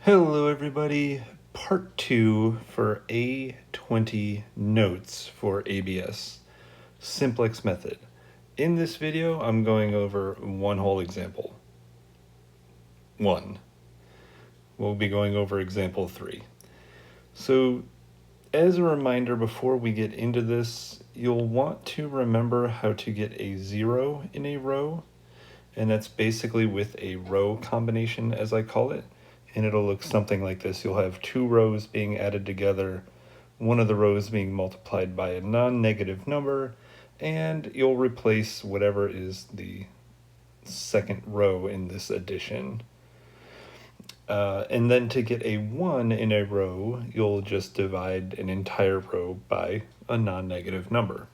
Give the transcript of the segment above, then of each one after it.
Hello everybody, part 2 for A20 notes for ABS, simplex method. In this video, I'm going over one whole example. We'll be going over example 3. So as a reminder, before we get into this, you'll want to remember how to get a 0 in a row, and that's basically with a row combination, as I call it. And it'll look something like this. You'll have two rows being added together, one of the rows being multiplied by a non-negative number, and you'll replace whatever is the second row in this addition. And then to get a 1 in a row, you'll just divide an entire row by a non-negative number.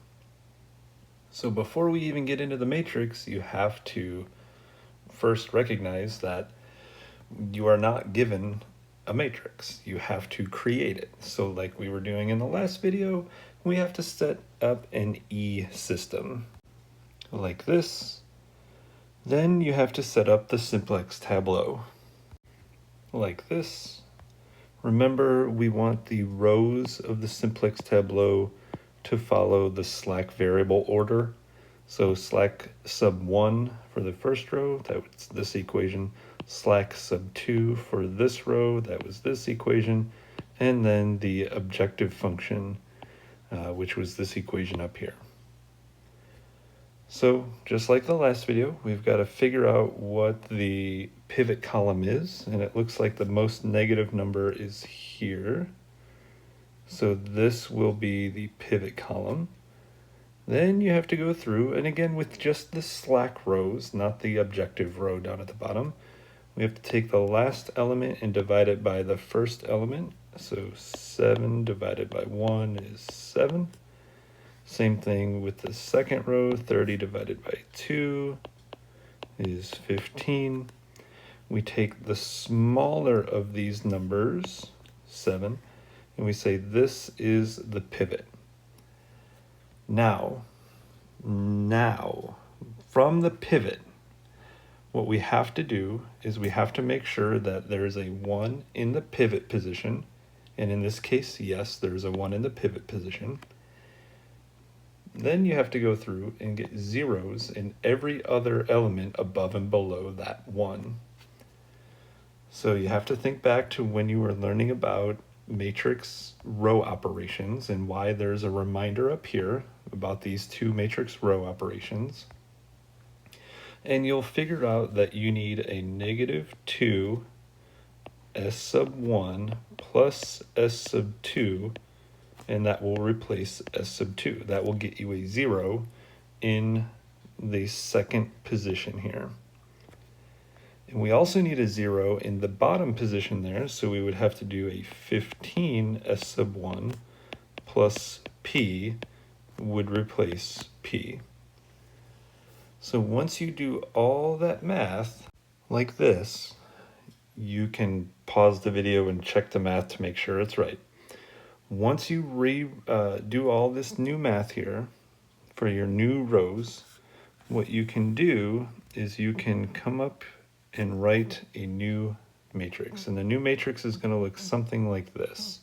So before we even get into the matrix, you have to first recognize that you are not given a matrix. You have to create it. So like we were doing in the last video, we have to set up an E system like this. Then you have to set up the simplex tableau like this. Remember, we want the rows of the simplex tableau to follow the slack variable order. So slack sub 1 for the first row, that was this equation. Slack sub 2 for this row, that was this equation, and then the objective function, which was this equation up here. So just like the last video, we've got to figure out what the pivot column is, and it looks like the most negative number is here. So this will be the pivot column. Then you have to go through, and again with just the slack rows, not the objective row down at the bottom, we have to take the last element and divide it by the first element. So 7 divided by 1 is 7. Same thing with the second row, 30 divided by 2 is 15. We take the smaller of these numbers, 7, and we say this is the pivot. Now, from the pivot, what we have to do is we have to make sure that there is a 1 in the pivot position. And in this case, yes, there's a 1 in the pivot position. Then you have to go through and get zeros in every other element above and below that 1. So you have to think back to when you were learning about matrix row operations and why there's a reminder up here about these two matrix row operations. And you'll figure out that you need a -2 s sub 1 plus s sub 2, and that will replace s sub 2. That will get you a 0 in the second position here. And we also need a 0 in the bottom position there, so we would have to do a 15 s sub 1 plus p would replace p. So once you do all that math like this, you can pause the video and check the math to make sure it's right. Once you do all this new math here for your new rows, what you can do is you can come up and write a new matrix. And the new matrix is going to look something like this.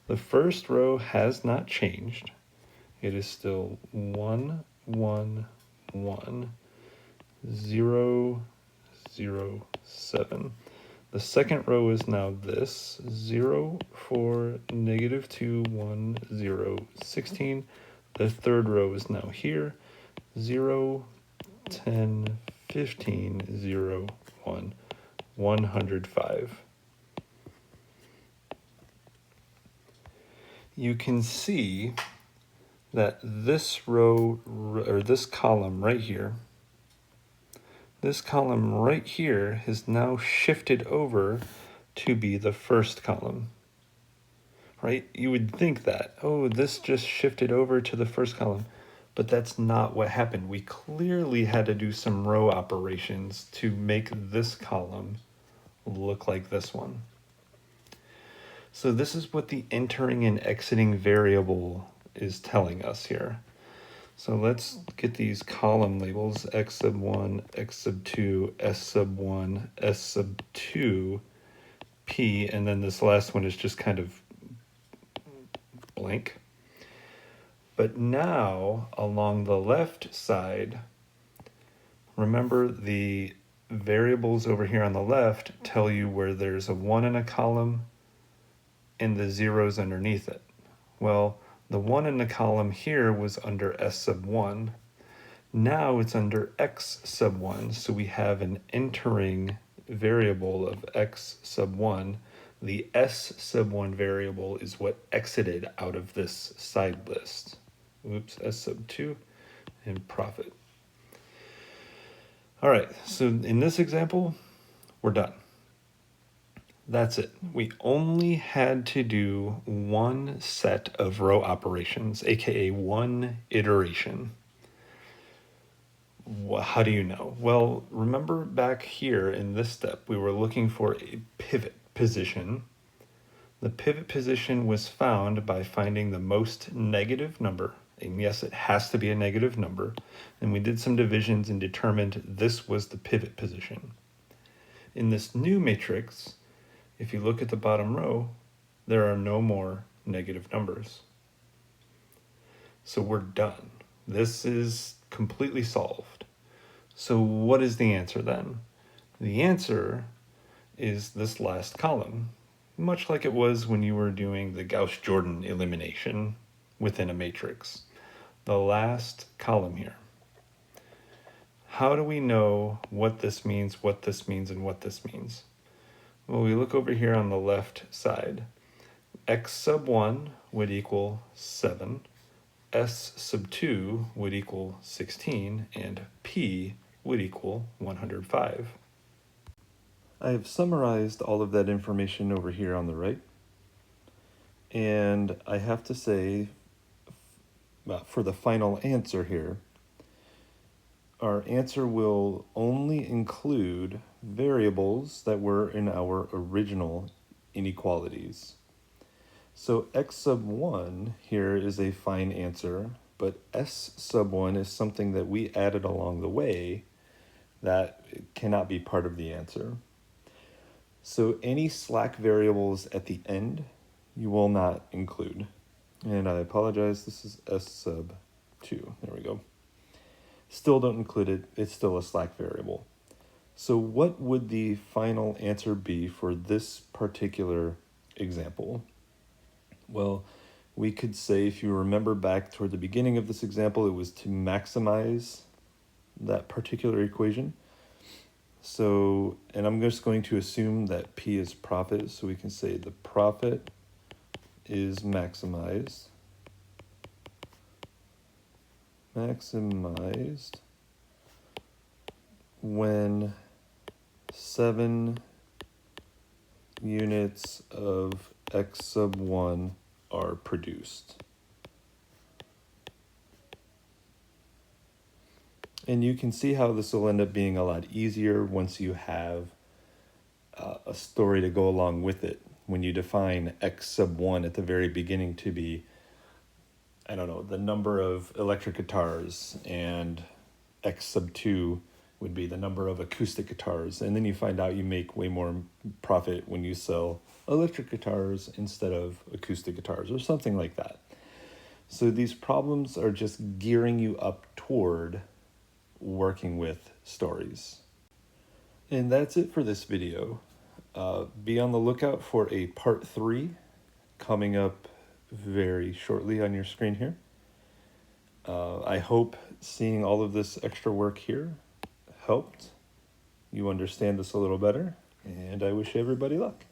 The first row has not changed. It is still 1, 1, 1, 0, 0, 7. The second row is now this, 0, 4, -2, 1, 0, 16. The third row is now here, 0, 10, 15, 0, 1, 105. You can see that this row, or this column right here, has now shifted over to be the first column, right? You would think that, oh, this just shifted over to the first column, but that's not what happened. We clearly had to do some row operations to make this column look like this one. So this is what the entering and exiting variable is telling us here. So let's get these column labels, x sub 1, x sub 2, s sub 1, s sub 2, P, and then this last one is just kind of blank. But now, along the left side, remember the variables over here on the left tell you where there's a 1 in a column and the zeros underneath it. Well, the 1 in the column here was under S sub 1. Now it's under X sub 1, so we have an entering variable of X sub 1. The S sub 1 variable is what exited out of this side list. Oops, S sub 2 and profit. All right, so in this example, we're done. That's it. We only had to do one set of row operations, aka one iteration. How do you know? Well, remember back here in this step, we were looking for a pivot position. The pivot position was found by finding the most negative number. And yes, it has to be a negative number. And we did some divisions and determined this was the pivot position. In this new matrix, if you look at the bottom row, there are no more negative numbers. So we're done. This is completely solved. So what is the answer then? The answer is this last column, much like it was when you were doing the Gauss-Jordan elimination within a matrix. The last column here. How do we know what this means, and what this means? Well, we look over here on the left side. X sub 1 would equal 7, S sub 2 would equal 16, and P would equal 105. I have summarized all of that information over here on the right. And I have to say, for the final answer here, our answer will only include variables that were in our original inequalities. So X sub 1 here is a fine answer, but S sub 1 is something that we added along the way that cannot be part of the answer. So any slack variables at the end, you will not include. And I apologize, this is S sub 2. There we go. Still don't include it. It's still a slack variable. So what would the final answer be for this particular example? Well, we could say, if you remember back toward the beginning of this example, it was to maximize that particular equation. So, and I'm just going to assume that P is profit, so we can say the profit is maximized when 7 units of X sub 1 are produced. And you can see how this will end up being a lot easier once you have a story to go along with it. When you define X sub 1 at the very beginning to be, I don't know, the number of electric guitars, and X sub 2 would be the number of acoustic guitars. And then you find out you make way more profit when you sell electric guitars instead of acoustic guitars or something like that. So these problems are just gearing you up toward working with stories. And that's it for this video. Be on the lookout for a part 3 coming up very shortly on your screen here. I hope seeing all of this extra work here helped you understand this a little better, and I wish everybody luck.